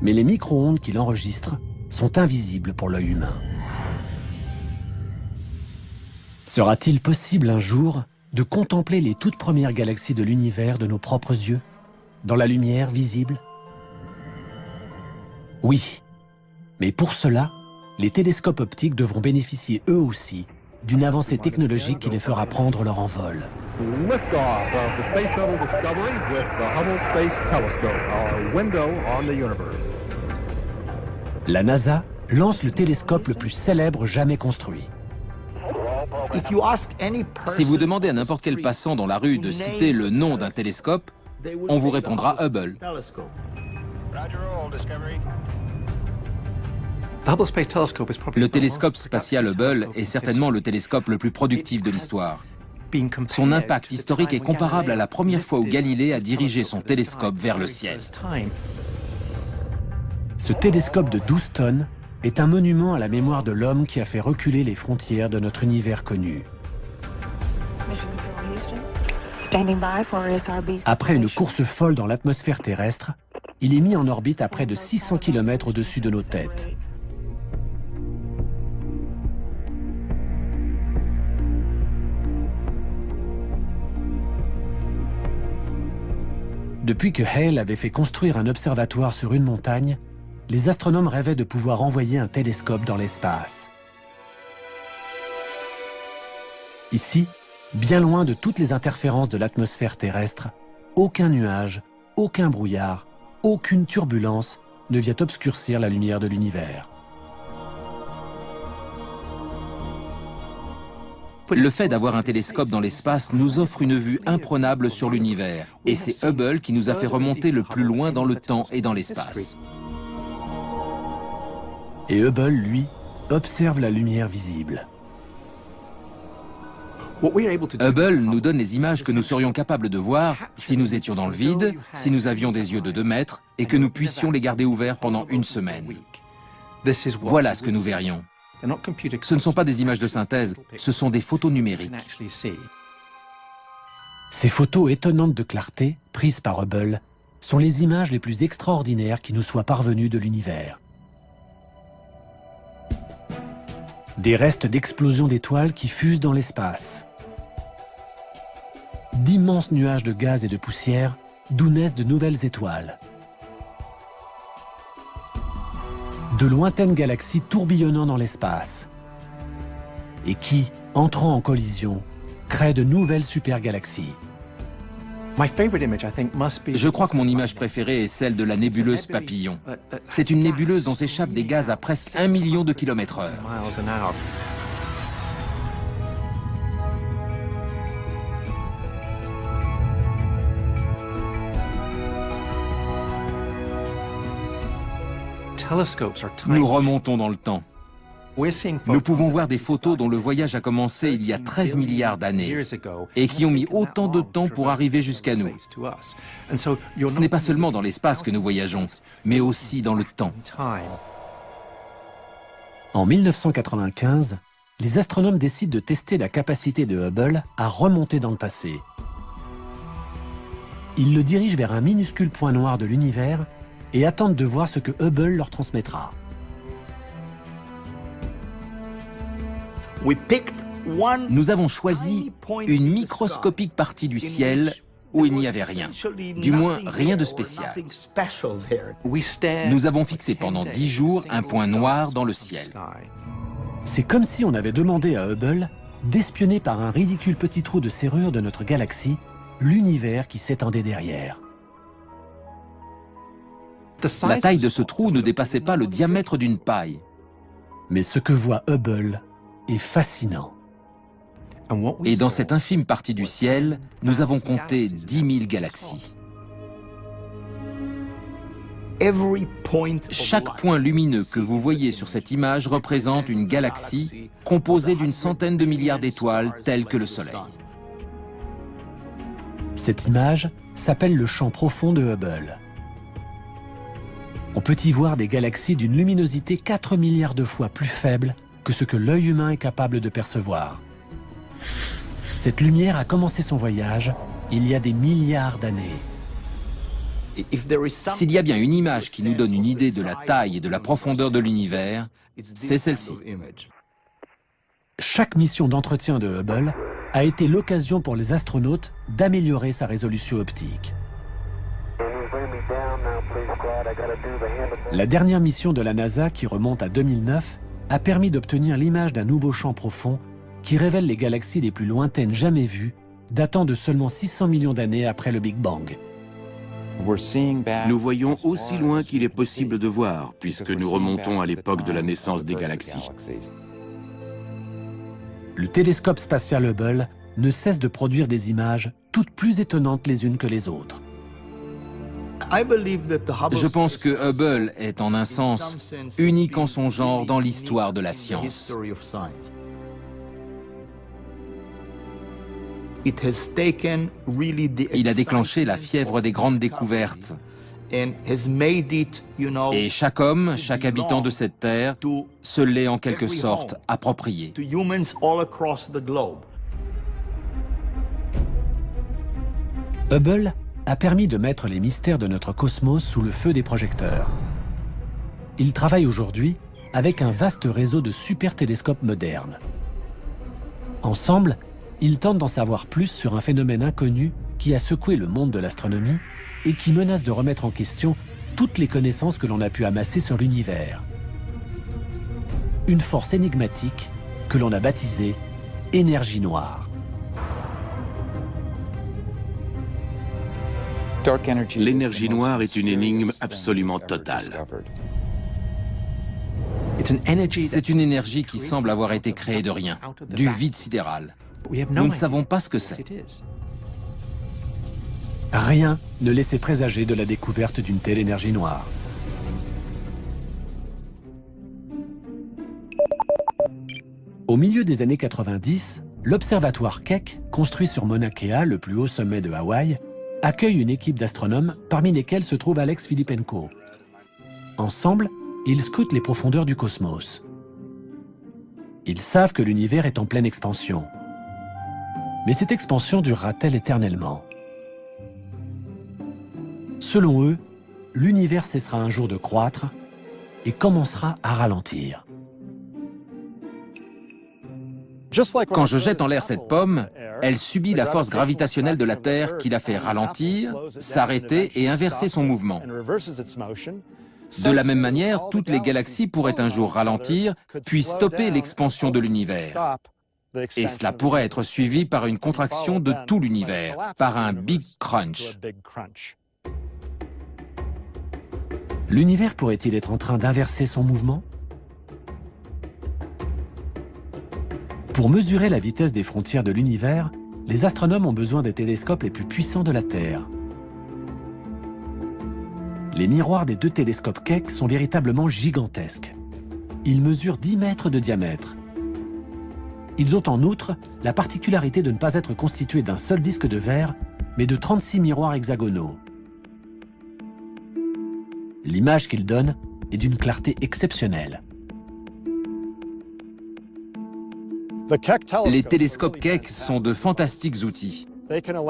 Mais les micro-ondes qu'il enregistre sont invisibles pour l'œil humain. Sera-t-il possible un jour de contempler les toutes premières galaxies de l'univers de nos propres yeux, dans la lumière visible? Oui, mais pour cela, les télescopes optiques devront bénéficier eux aussi d'une avancée technologique qui les fera prendre leur envol. Liftoff of the Space Shuttle Discovery with the Hubble Space Telescope, our window on the universe. La NASA lance le télescope le plus célèbre jamais construit. Si vous demandez à n'importe quel passant dans la rue de citer le nom d'un télescope, on vous répondra Hubble. Le télescope spatial Hubble est certainement le télescope le plus productif de l'histoire. Son impact historique est comparable à la première fois où Galilée a dirigé son télescope vers le ciel. Ce télescope de 12 tonnes est un monument à la mémoire de l'homme qui a fait reculer les frontières de notre univers connu. Après une course folle dans l'atmosphère terrestre, il est mis en orbite à près de 600 km au-dessus de nos têtes. Depuis que Hale avait fait construire un observatoire sur une montagne, les astronomes rêvaient de pouvoir envoyer un télescope dans l'espace. Ici, bien loin de toutes les interférences de l'atmosphère terrestre, aucun nuage, aucun brouillard, aucune turbulence ne vient obscurcir la lumière de l'univers. Le fait d'avoir un télescope dans l'espace nous offre une vue imprenable sur l'univers, et c'est Hubble qui nous a fait remonter le plus loin dans le temps et dans l'espace. Et Hubble, lui, observe la lumière visible. Hubble nous donne les images que nous serions capables de voir si nous étions dans le vide, si nous avions des yeux de 2 mètres, et que nous puissions les garder ouverts pendant une semaine. Voilà ce que nous verrions. Ce ne sont pas des images de synthèse, ce sont des photos numériques. Ces photos étonnantes de clarté, prises par Hubble, sont les images les plus extraordinaires qui nous soient parvenues de l'univers. Des restes d'explosions d'étoiles qui fusent dans l'espace. D'immenses nuages de gaz et de poussière d'où naissent de nouvelles étoiles. De lointaines galaxies tourbillonnant dans l'espace et qui, entrant en collision, créent de nouvelles supergalaxies. Je crois que mon image préférée est celle de la nébuleuse Papillon. C'est une nébuleuse dont s'échappent des gaz à presque 1 million de km/h. Nous remontons dans le temps. Nous pouvons voir des photos dont le voyage a commencé il y a 13 milliards d'années et qui ont mis autant de temps pour arriver jusqu'à nous. Ce n'est pas seulement dans l'espace que nous voyageons, mais aussi dans le temps. En 1995, les astronomes décident de tester la capacité de Hubble à remonter dans le passé. Ils le dirigent vers un minuscule point noir de l'univers et attendent de voir ce que Hubble leur transmettra. Nous avons choisi une microscopique partie du ciel où il n'y avait rien, du moins rien de spécial. Nous avons fixé pendant 10 jours un point noir dans le ciel. C'est comme si on avait demandé à Hubble d'espionner par un ridicule petit trou de serrure de notre galaxie l'univers qui s'étendait derrière. La taille de ce trou ne dépassait pas le diamètre d'une paille. Mais ce que voit Hubble est fascinant. Et dans cette infime partie du ciel, nous avons compté 10 000 galaxies. Chaque point lumineux que vous voyez sur cette image représente une galaxie composée d'une centaine de milliards d'étoiles telles que le Soleil. Cette image s'appelle le champ profond de Hubble. On peut y voir des galaxies d'une luminosité 4 milliards de fois plus faible que ce que l'œil humain est capable de percevoir. Cette lumière a commencé son voyage il y a des milliards d'années. S'il y a bien une image qui nous donne une idée de la taille et de la profondeur de l'univers, c'est celle-ci. Chaque mission d'entretien de Hubble a été l'occasion pour les astronautes d'améliorer sa résolution optique. La dernière mission de la NASA, qui remonte à 2009, a permis d'obtenir l'image d'un nouveau champ profond qui révèle les galaxies les plus lointaines jamais vues, datant de seulement 600 millions d'années après le Big Bang. Nous voyons aussi loin qu'il est possible de voir, puisque nous remontons à l'époque de la naissance des galaxies. Le télescope spatial Hubble ne cesse de produire des images toutes plus étonnantes les unes que les autres. Je pense que Hubble est en un sens unique en son genre dans l'histoire de la science. Il a déclenché la fièvre des grandes découvertes. Et chaque homme, chaque habitant de cette terre, se l'est en quelque sorte approprié. Hubble a permis de mettre les mystères de notre cosmos sous le feu des projecteurs. Il travaille aujourd'hui avec un vaste réseau de super télescopes modernes. Ensemble, ils tentent d'en savoir plus sur un phénomène inconnu qui a secoué le monde de l'astronomie et qui menace de remettre en question toutes les connaissances que l'on a pu amasser sur l'univers. Une force énigmatique que l'on a baptisée énergie noire. L'énergie noire est une énigme absolument totale. C'est une énergie qui semble avoir été créée de rien, du vide sidéral. Nous ne savons pas ce que c'est. Rien ne laissait présager de la découverte d'une telle énergie noire. Au milieu des années 90, l'observatoire Keck, construit sur Mauna Kea, le plus haut sommet de Hawaï, accueille une équipe d'astronomes parmi lesquels se trouve Alex Filippenko. Ensemble, ils scrutent les profondeurs du cosmos. Ils savent que l'univers est en pleine expansion. Mais cette expansion durera-t-elle éternellement? Selon eux, l'univers cessera un jour de croître et commencera à ralentir. Quand je jette en l'air cette pomme, elle subit la force gravitationnelle de la Terre qui la fait ralentir, s'arrêter et inverser son mouvement. De la même manière, toutes les galaxies pourraient un jour ralentir, puis stopper l'expansion de l'univers. Et cela pourrait être suivi par une contraction de tout l'univers, par un Big Crunch. L'univers pourrait-il être en train d'inverser son mouvement? Pour mesurer la vitesse des frontières de l'univers, les astronomes ont besoin des télescopes les plus puissants de la Terre. Les miroirs des deux télescopes Keck sont véritablement gigantesques. Ils mesurent 10 mètres de diamètre. Ils ont en outre la particularité de ne pas être constitués d'un seul disque de verre, mais de 36 miroirs hexagonaux. L'image qu'ils donnent est d'une clarté exceptionnelle. Les télescopes Keck sont de fantastiques outils.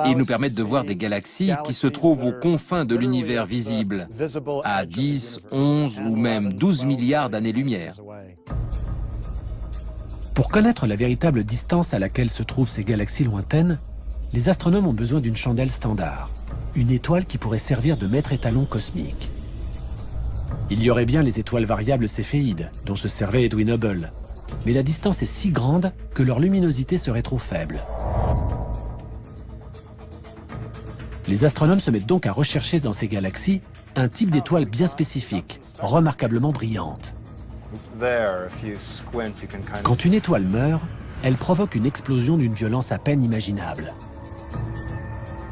Ils nous permettent de voir des galaxies qui se trouvent aux confins de l'univers visible, à 10, 11 ou même 12 milliards d'années-lumière. Pour connaître la véritable distance à laquelle se trouvent ces galaxies lointaines, les astronomes ont besoin d'une chandelle standard, une étoile qui pourrait servir de maître étalon cosmique. Il y aurait bien les étoiles variables céphéides, dont se servait Edwin Hubble, mais la distance est si grande que leur luminosité serait trop faible. Les astronomes se mettent donc à rechercher dans ces galaxies un type d'étoile bien spécifique, remarquablement brillante. Quand une étoile meurt, elle provoque une explosion d'une violence à peine imaginable.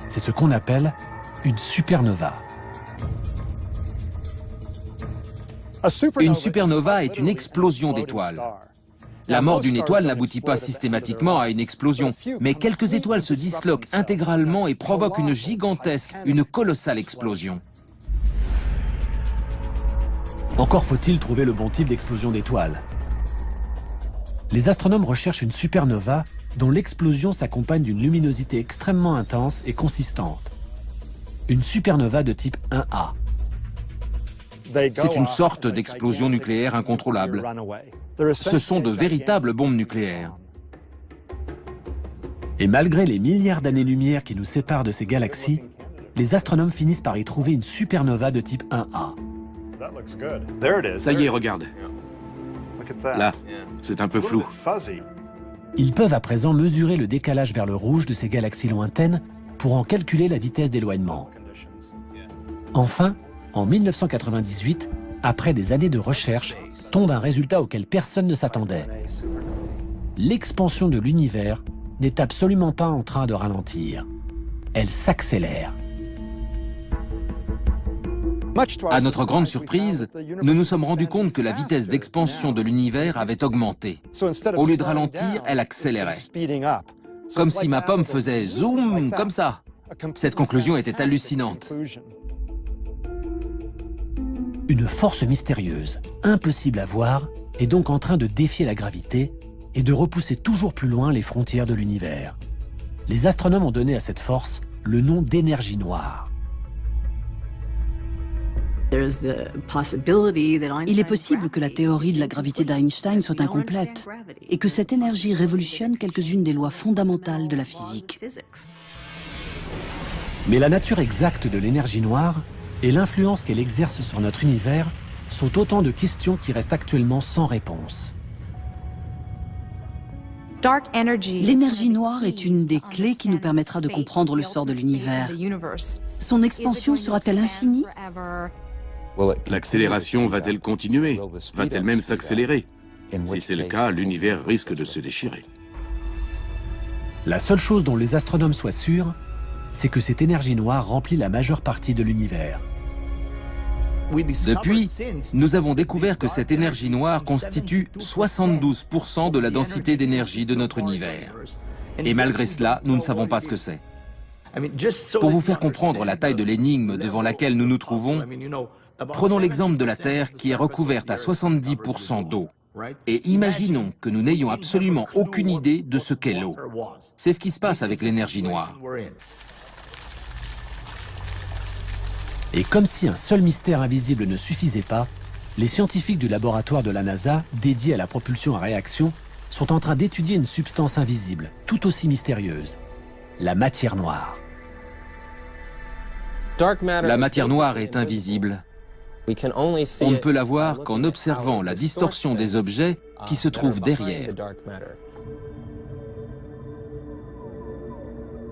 C'est ce qu'on appelle une supernova. Une supernova est une explosion d'étoiles. La mort d'une étoile n'aboutit pas systématiquement à une explosion, mais quelques étoiles se disloquent intégralement et provoquent une gigantesque, une colossale explosion. Encore faut-il trouver le bon type d'explosion d'étoiles. Les astronomes recherchent une supernova dont l'explosion s'accompagne d'une luminosité extrêmement intense et consistante. Une supernova de type 1A. C'est une sorte d'explosion nucléaire incontrôlable. Ce sont de véritables bombes nucléaires. Et malgré les milliards d'années-lumière qui nous séparent de ces galaxies, les astronomes finissent par y trouver une supernova de type 1A. Ça y est, regarde. Là, c'est un peu flou. Ils peuvent à présent mesurer le décalage vers le rouge de ces galaxies lointaines pour en calculer la vitesse d'éloignement. Enfin, en 1998, après des années de recherche, tombe un résultat auquel personne ne s'attendait. L'expansion de l'univers n'est absolument pas en train de ralentir. Elle s'accélère. À notre grande surprise, nous nous sommes rendus compte que la vitesse d'expansion de l'univers avait augmenté. Au lieu de ralentir, elle accélérait. Comme si ma pomme faisait zoom, comme ça. Cette conclusion était hallucinante. Une force mystérieuse, impossible à voir, est donc en train de défier la gravité et de repousser toujours plus loin les frontières de l'univers. Les astronomes ont donné à cette force le nom d'énergie noire. Il est possible que la théorie de la gravité d'Einstein soit incomplète et que cette énergie révolutionne quelques-unes des lois fondamentales de la physique. Mais la nature exacte de l'énergie noire et l'influence qu'elle exerce sur notre univers sont autant de questions qui restent actuellement sans réponse. L'énergie noire est une des clés qui nous permettra de comprendre le sort de l'univers. Son expansion sera-t-elle infinie ? L'accélération va-t-elle continuer? Va-t-elle même s'accélérer? Si c'est le cas, l'univers risque de se déchirer. La seule chose dont les astronomes soient sûrs, c'est que cette énergie noire remplit la majeure partie de l'univers. Depuis, nous avons découvert que cette énergie noire constitue 72% de la densité d'énergie de notre univers. Et malgré cela, nous ne savons pas ce que c'est. Pour vous faire comprendre la taille de l'énigme devant laquelle nous nous trouvons, prenons l'exemple de la Terre qui est recouverte à 70% d'eau. Et imaginons que nous n'ayons absolument aucune idée de ce qu'est l'eau. C'est ce qui se passe avec l'énergie noire. Et comme si un seul mystère invisible ne suffisait pas, les scientifiques du laboratoire de la NASA, dédiés à la propulsion à réaction, sont en train d'étudier une substance invisible, tout aussi mystérieuse, la matière noire. La matière noire est invisible. On ne peut la voir qu'en observant la distorsion des objets qui se trouvent derrière.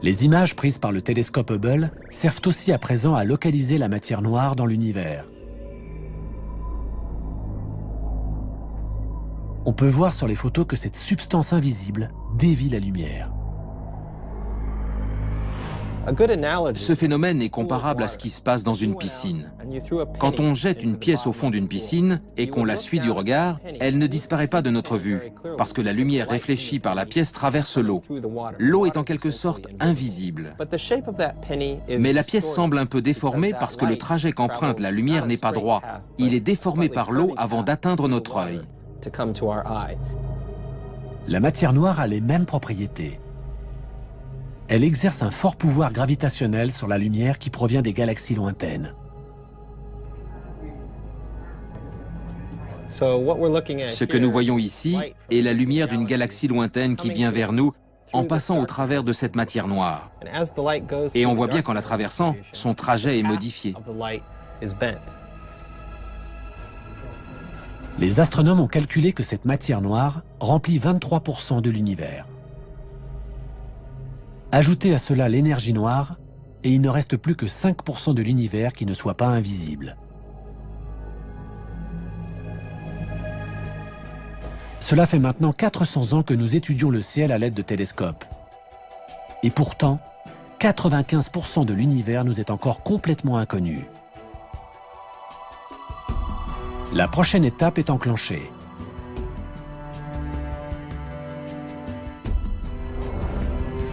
Les images prises par le télescope Hubble servent aussi à présent à localiser la matière noire dans l'univers. On peut voir sur les photos que cette substance invisible dévie la lumière. Ce phénomène est comparable à ce qui se passe dans une piscine. Quand on jette une pièce au fond d'une piscine et qu'on la suit du regard, elle ne disparaît pas de notre vue, parce que la lumière réfléchie par la pièce traverse l'eau. L'eau est en quelque sorte invisible. Mais la pièce semble un peu déformée parce que le trajet qu'emprunte la lumière n'est pas droit. Il est déformé par l'eau avant d'atteindre notre œil. La matière noire a les mêmes propriétés. Elle exerce un fort pouvoir gravitationnel sur la lumière qui provient des galaxies lointaines. Ce que nous voyons ici est la lumière d'une galaxie lointaine qui vient vers nous en passant au travers de cette matière noire. Et on voit bien qu'en la traversant, son trajet est modifié. Les astronomes ont calculé que cette matière noire remplit 23% de l'univers. Ajoutez à cela l'énergie noire, et il ne reste plus que 5% de l'univers qui ne soit pas invisible. Cela fait maintenant 400 ans que nous étudions le ciel à l'aide de télescopes. Et pourtant, 95% de l'univers nous est encore complètement inconnu. La prochaine étape est enclenchée.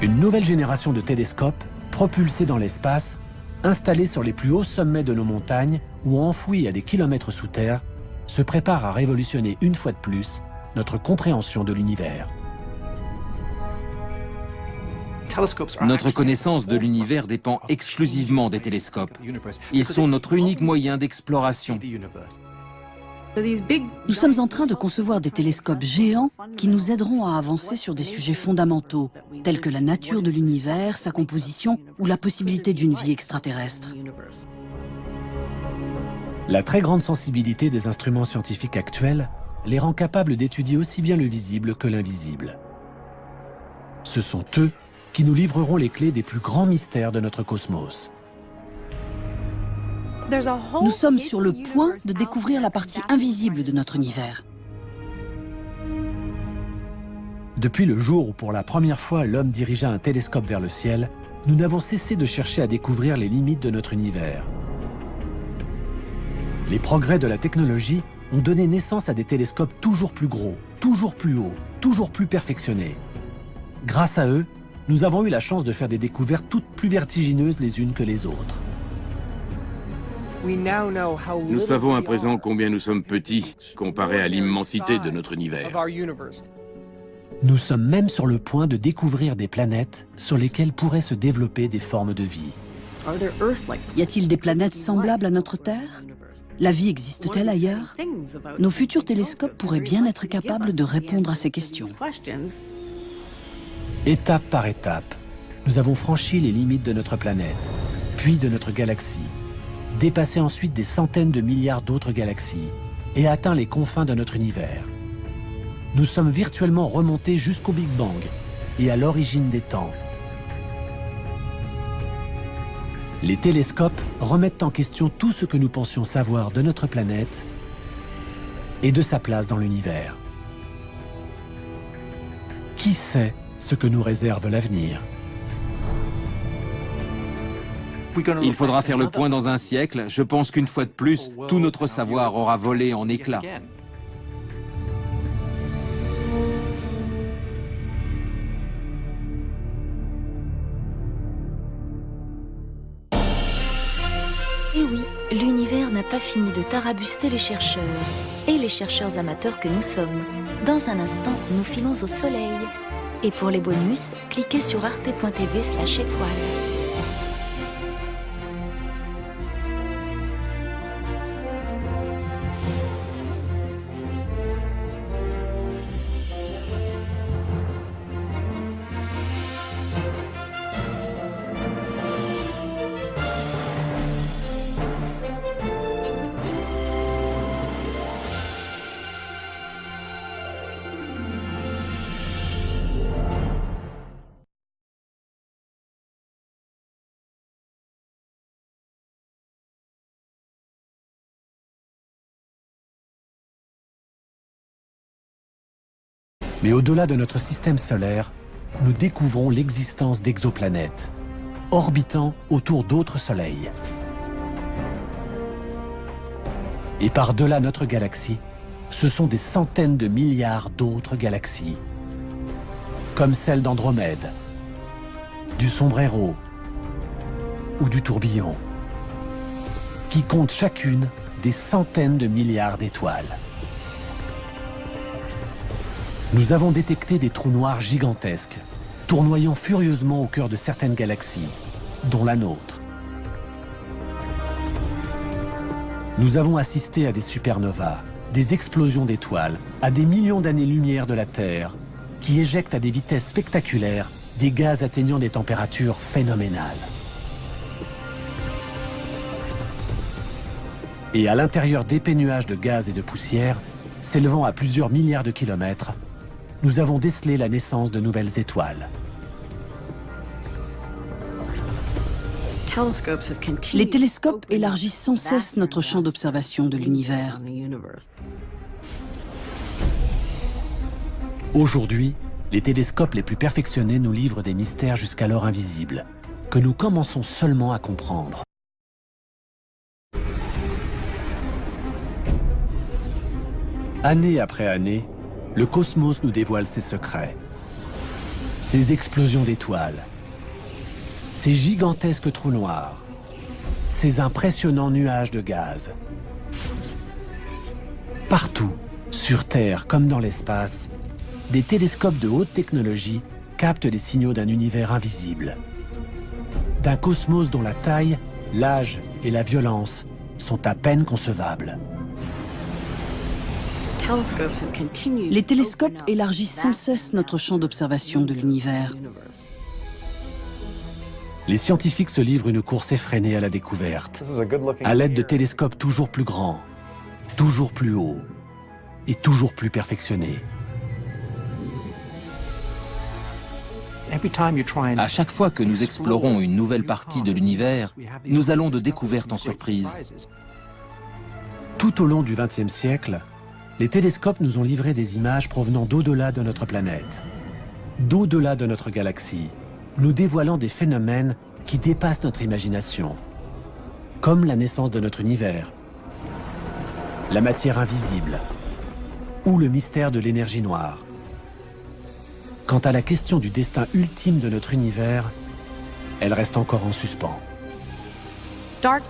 Une nouvelle génération de télescopes, propulsés dans l'espace, installés sur les plus hauts sommets de nos montagnes ou enfouis à des kilomètres sous terre, se prépare à révolutionner une fois de plus notre compréhension de l'univers. Notre connaissance de l'univers dépend exclusivement des télescopes. Ils sont notre unique moyen d'exploration. Nous sommes en train de concevoir des télescopes géants qui nous aideront à avancer sur des sujets fondamentaux, tels que la nature de l'univers, sa composition ou la possibilité d'une vie extraterrestre. La très grande sensibilité des instruments scientifiques actuels les rend capables d'étudier aussi bien le visible que l'invisible. Ce sont eux qui nous livreront les clés des plus grands mystères de notre cosmos. Nous sommes sur le point de découvrir la partie invisible de notre univers. Depuis le jour où pour la première fois l'homme dirigea un télescope vers le ciel, nous n'avons cessé de chercher à découvrir les limites de notre univers. Les progrès de la technologie ont donné naissance à des télescopes toujours plus gros, toujours plus hauts, toujours plus perfectionnés. Grâce à eux, nous avons eu la chance de faire des découvertes toutes plus vertigineuses les unes que les autres. Nous savons à présent combien nous sommes petits comparé à l'immensité de notre univers. Nous sommes même sur le point de découvrir des planètes sur lesquelles pourraient se développer des formes de vie. Y a-t-il des planètes semblables à notre Terre? La vie existe-t-elle ailleurs? Nos futurs télescopes pourraient bien être capables de répondre à ces questions. Étape par étape, nous avons franchi les limites de notre planète, puis de notre galaxie, dépassé ensuite des centaines de milliards d'autres galaxies et atteint les confins de notre univers. Nous sommes virtuellement remontés jusqu'au Big Bang et à l'origine des temps. Les télescopes remettent en question tout ce que nous pensions savoir de notre planète et de sa place dans l'univers. Qui sait ce que nous réserve l'avenir? Il faudra faire le point dans un siècle. Je pense qu'une fois de plus, tout notre savoir aura volé en éclats. Et oui, l'univers n'a pas fini de tarabuster les chercheurs, et les chercheurs amateurs que nous sommes. Dans un instant, nous filons au soleil. Et pour les bonus, cliquez sur arte.tv/étoile. Mais au-delà de notre système solaire, nous découvrons l'existence d'exoplanètes, orbitant autour d'autres soleils. Et par-delà notre galaxie, ce sont des centaines de milliards d'autres galaxies, comme celle d'Andromède, du Sombrero ou du Tourbillon, qui comptent chacune des centaines de milliards d'étoiles. Nous avons détecté des trous noirs gigantesques, tournoyant furieusement au cœur de certaines galaxies, dont la nôtre. Nous avons assisté à des supernovas, des explosions d'étoiles, à des millions d'années-lumière de la Terre, qui éjectent à des vitesses spectaculaires des gaz atteignant des températures phénoménales. Et à l'intérieur d'épais nuages de gaz et de poussière, s'élevant à plusieurs milliards de kilomètres, nous avons décelé la naissance de nouvelles étoiles. Les télescopes élargissent sans cesse notre champ d'observation de l'univers. Aujourd'hui, les télescopes les plus perfectionnés nous livrent des mystères jusqu'alors invisibles, que nous commençons seulement à comprendre. Année après année, le cosmos nous dévoile ses secrets. Ces explosions d'étoiles, ces gigantesques trous noirs, ces impressionnants nuages de gaz. Partout, sur Terre comme dans l'espace, des télescopes de haute technologie captent les signaux d'un univers invisible. D'un cosmos dont la taille, l'âge et la violence sont à peine concevables. Les télescopes élargissent sans cesse notre champ d'observation de l'univers. Les scientifiques se livrent une course effrénée à la découverte, à l'aide de télescopes toujours plus grands, toujours plus hauts et toujours plus perfectionnés. À chaque fois que nous explorons une nouvelle partie de l'univers, nous allons de découverte en surprise. Tout au long du XXe siècle, les télescopes nous ont livré des images provenant d'au-delà de notre planète, d'au-delà de notre galaxie, nous dévoilant des phénomènes qui dépassent notre imagination, comme la naissance de notre univers, la matière invisible ou le mystère de l'énergie noire. Quant à la question du destin ultime de notre univers, elle reste encore en suspens.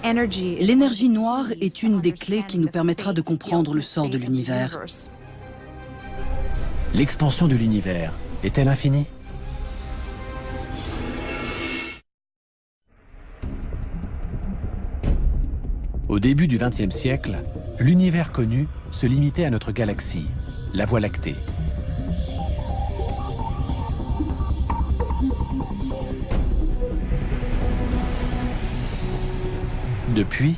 L'énergie noire est une des clés qui nous permettra de comprendre le sort de l'univers. L'expansion de l'univers est-elle infinie? Au début du XXe siècle, l'univers connu se limitait à notre galaxie, la Voie lactée. Depuis,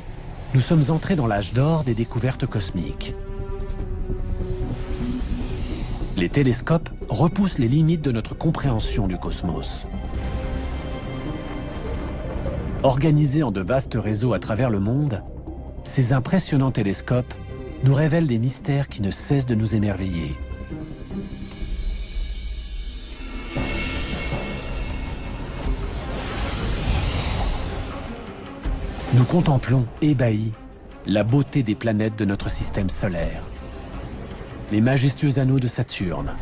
nous sommes entrés dans l'âge d'or des découvertes cosmiques. Les télescopes repoussent les limites de notre compréhension du cosmos. Organisés en de vastes réseaux à travers le monde, ces impressionnants télescopes nous révèlent des mystères qui ne cessent de nous émerveiller. Nous contemplons, ébahis, la beauté des planètes de notre système solaire, les majestueux anneaux de Saturne,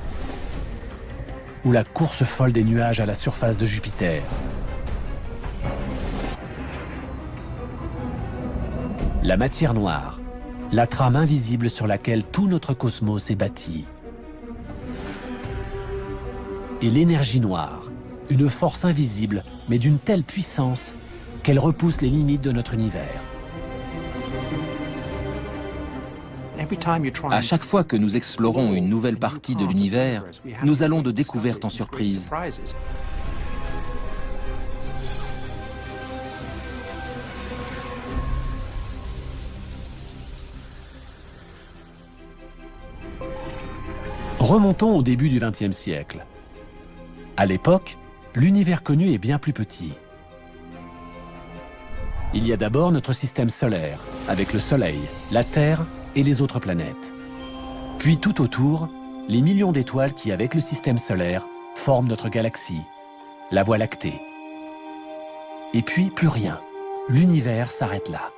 ou la course folle des nuages à la surface de Jupiter. La matière noire, la trame invisible sur laquelle tout notre cosmos est bâti. Et l'énergie noire, une force invisible, mais d'une telle puissance qu'elle repousse les limites de notre univers. À chaque fois que nous explorons une nouvelle partie de l'univers, nous allons de découverte en surprise. Remontons au début du XXe siècle. À l'époque, l'univers connu est bien plus petit. Il y a d'abord notre système solaire, avec le Soleil, la Terre et les autres planètes. Puis tout autour, les millions d'étoiles qui, avec le système solaire, forment notre galaxie, la Voie lactée. Et puis plus rien. L'univers s'arrête là.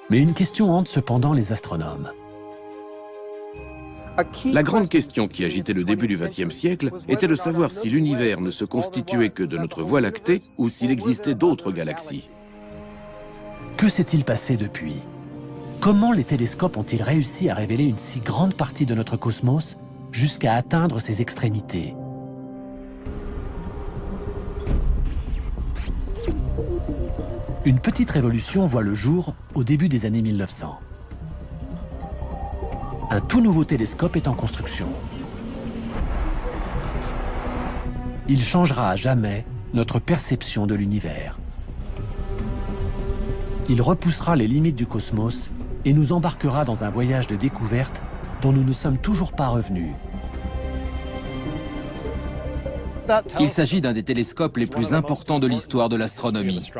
Mais une question hante cependant les astronomes. La grande question qui agitait le début du XXe siècle était de savoir si l'univers ne se constituait que de notre Voie lactée ou s'il existait d'autres galaxies. Que s'est-il passé depuis? Comment les télescopes ont-ils réussi à révéler une si grande partie de notre cosmos jusqu'à atteindre ses extrémités? Une petite révolution voit le jour au début des années 1900. Un tout nouveau télescope est en construction. Il changera à jamais notre perception de l'univers. Il repoussera les limites du cosmos et nous embarquera dans un voyage de découverte dont nous ne sommes toujours pas revenus. Il s'agit d'un des télescopes les plus importants de l'histoire de l'astronomie.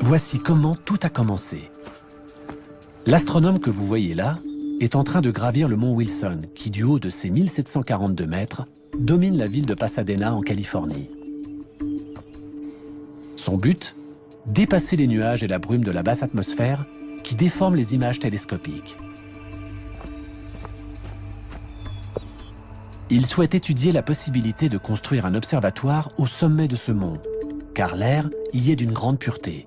Voici comment tout a commencé. L'astronome que vous voyez là est en train de gravir le mont Wilson, qui du haut de ses 1742 mètres, domine la ville de Pasadena en Californie. Son but? Dépasser les nuages et la brume de la basse atmosphère qui déforment les images télescopiques. Il souhaite étudier la possibilité de construire un observatoire au sommet de ce mont, car l'air y est d'une grande pureté.